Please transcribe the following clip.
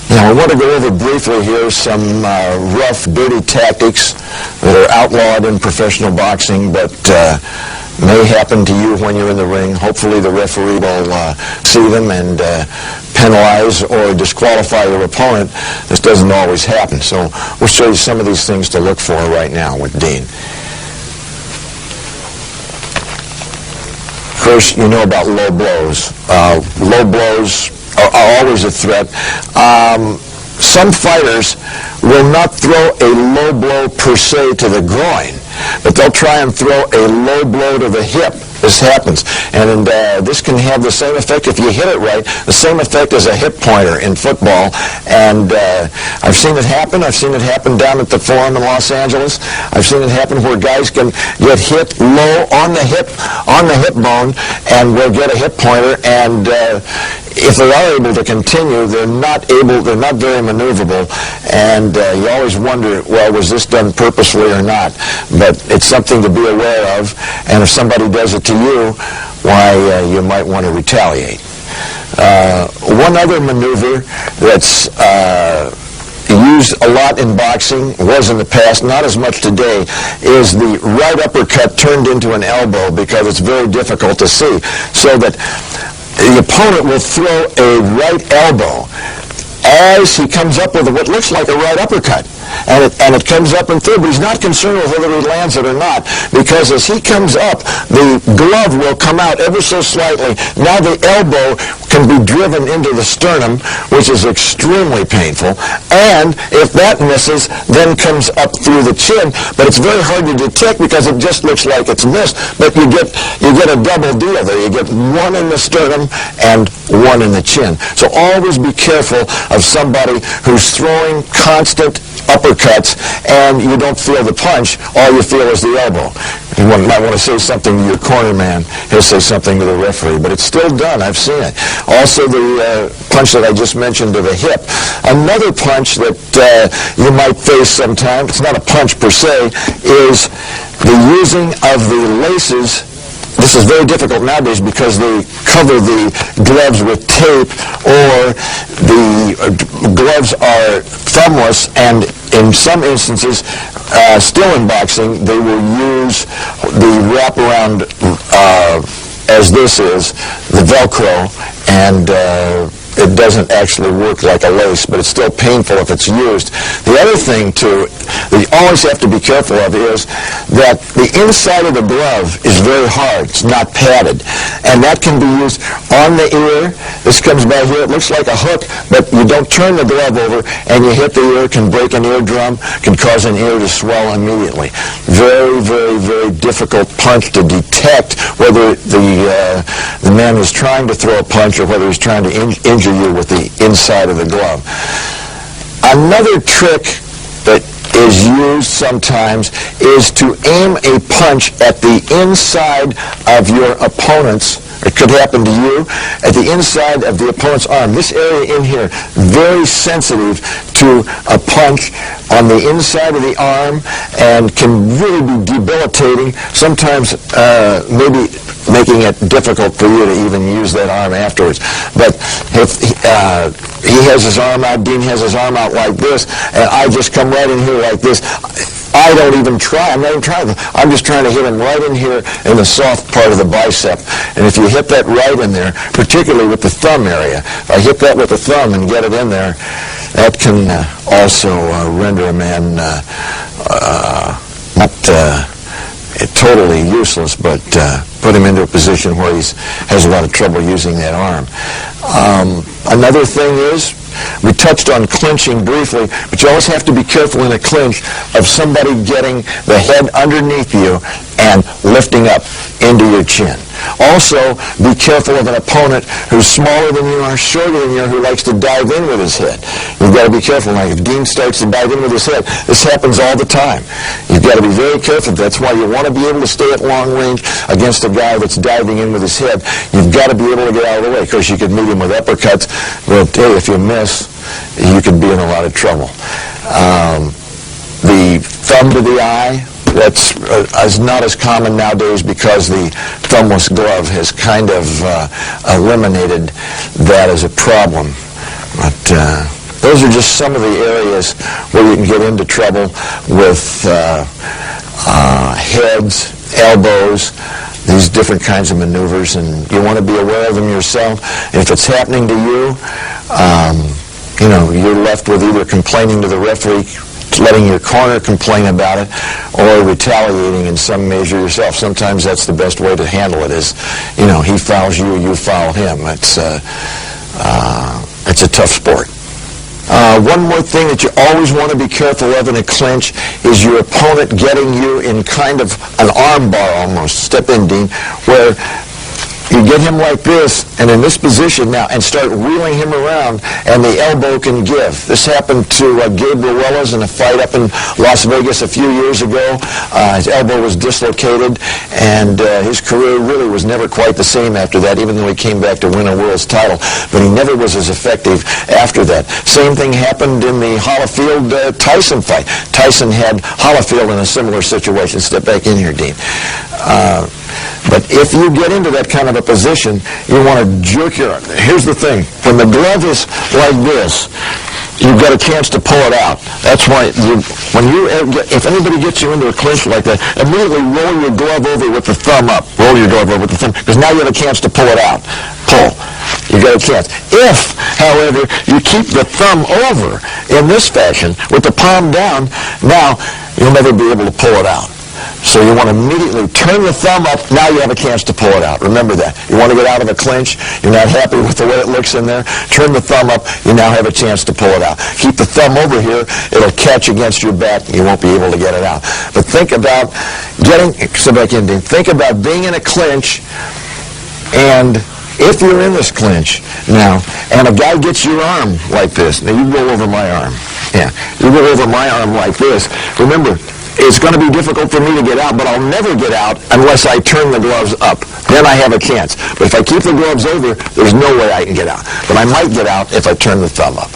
Now, I want to go over briefly here some rough, dirty tactics that are outlawed in professional boxing, but may happen to you when you're in the ring. Hopefully the referee will see them and penalize or disqualify your opponent. This doesn't always happen, so we'll show you some of these things to look for right now with Dean. First, you know about low blows. Low blows are always a threat. Some fighters will not throw a low blow per se to the groin, but they'll try and throw a low blow to the hip. This happens, and this can have the same effect if you hit it right, the same effect as a hip pointer in football. And I've seen it happen. I've seen it happen down at the Forum in Los Angeles. I've seen it happen where guys can get hit low on the hip bone, and will get a hip pointer. And if they are able to continue, they're not very maneuverable. And you always wonder, well, was this done purposely or not? But it's something to be aware of. And if somebody does it to you, why, you might want to retaliate. One other maneuver that's used a lot in boxing, was in the past, not as much today, is the right uppercut turned into an elbow, because it's very difficult to see. So that the opponent will throw a right elbow as he comes up with what looks like a right uppercut. And it comes up and through, but he's not concerned with whether he lands it or not, because as he comes up, the glove will come out ever so slightly. Now the elbow can be driven into the sternum, which is extremely painful, and if that misses, then comes up through the chin. But it's very hard to detect because it just looks like it's missed, but you get a double deal there. You get one in the sternum and one in the chin. So always be careful of somebody who's throwing constant uppercuts and you don't feel the punch. All you feel is the elbow. You might want to say something to your corner man. He'll say something to the referee, but it's still done. I've seen it. Also, the punch that I just mentioned to the hip. Another punch that you might face sometimes, it's not a punch per se, is the using of the laces. This is very difficult nowadays because they cover the gloves with tape, or the gloves are thumbless, and in some instances, still in boxing, they will use the wraparound, as this is, the Velcro, and it doesn't actually work like a lace, but it's still painful if it's used. The other thing, too, that you always have to be careful of is that the inside of the glove is very hard. It's not padded. And that can be used on the ear. This comes by here. It looks like a hook, but you don't turn the glove over, and you hit the ear, can break an eardrum, can cause an ear to swell immediately. Very, very, very difficult punch to detect whether the man is trying to throw a punch or whether he's trying to injure you with the inside of the glove. Another trick that is used sometimes is to aim a punch at the inside of your opponent's, it could happen to you, at the inside of the opponent's arm. This area in here, very sensitive to a punch on the inside of the arm, and can really be debilitating, sometimes maybe making it difficult for you to even use that arm afterwards. But if he has his arm out, Dean has his arm out like this, and I just come right in here like this, I don't even try. I'm not even trying. I'm just trying to hit him right in here in the soft part of the bicep. And if you hit that right in there, particularly with the thumb area, if I hit that with the thumb and get it in there, that can also render a man not totally useless, but put him into a position where he has a lot of trouble using that arm. Another thing is, we touched on clinching briefly, but you always have to be careful in a clinch of somebody getting the head underneath you and lifting up into your chin. Also, be careful of an opponent who's smaller than you are, shorter than you are, who likes to dive in with his head. You've got to be careful. Like if Dean starts to dive in with his head, this happens all the time. You've got to be very careful. That's why you want to be able to stay at long range against a guy that's diving in with his head. You've got to be able to get out of the way. Of course, you could meet him with uppercuts, but hey, if you miss, you could be in a lot of trouble. The thumb to the eye, that's is not as common nowadays because the thumbless glove has kind of eliminated that as a problem. But Those are just some of the areas where you can get into trouble with heads, elbows, these different kinds of maneuvers, and you want to be aware of them yourself. If it's happening to you, you're left with either complaining to the referee, letting your corner complain about it, or retaliating in some measure yourself. Sometimes that's the best way to handle it is, he fouls you, you foul him. It's a tough sport. One more thing that you always want to be careful of in a clinch is your opponent getting you in kind of an arm bar almost. Step in, Dean, where you get him like this, and in this position now, and start wheeling him around, and the elbow can give. This happened to Gabriel Wells in a fight up in Las Vegas a few years ago. His elbow was dislocated, and his career really was never quite the same after that, even though he came back to win a world's title. But he never was as effective after that. Same thing happened in the Holyfield-Tyson fight. Tyson had Holyfield in a similar situation. Step back in here, Dean. But if you get into that kind of a position, you want to jerk your arm. Here's the thing. When the glove is like this, you've got a chance to pull it out. That's why if anybody gets you into a clinch like that, immediately roll your glove over with the thumb up. Roll your glove over with the thumb, because now you have a chance to pull it out. Pull. You got a chance. If, however, you keep the thumb over in this fashion with the palm down, now you'll never be able to pull it out. So you want to immediately turn the thumb up. Now you have a chance to pull it out. Remember that. You want to get out of a clinch. You're not happy with the way it looks in there. Turn the thumb up. You now have a chance to pull it out. Keep the thumb over here. It'll catch against your back. You won't be able to get it out. But think about think about being in a clinch, and if you're in this clinch now, and a guy gets your arm like this. Now you go over my arm. Yeah, you go over my arm like this. Remember, it's going to be difficult for me to get out, but I'll never get out unless I turn the gloves up. Then I have a chance. But if I keep the gloves over, there's no way I can get out. But I might get out if I turn the thumb up.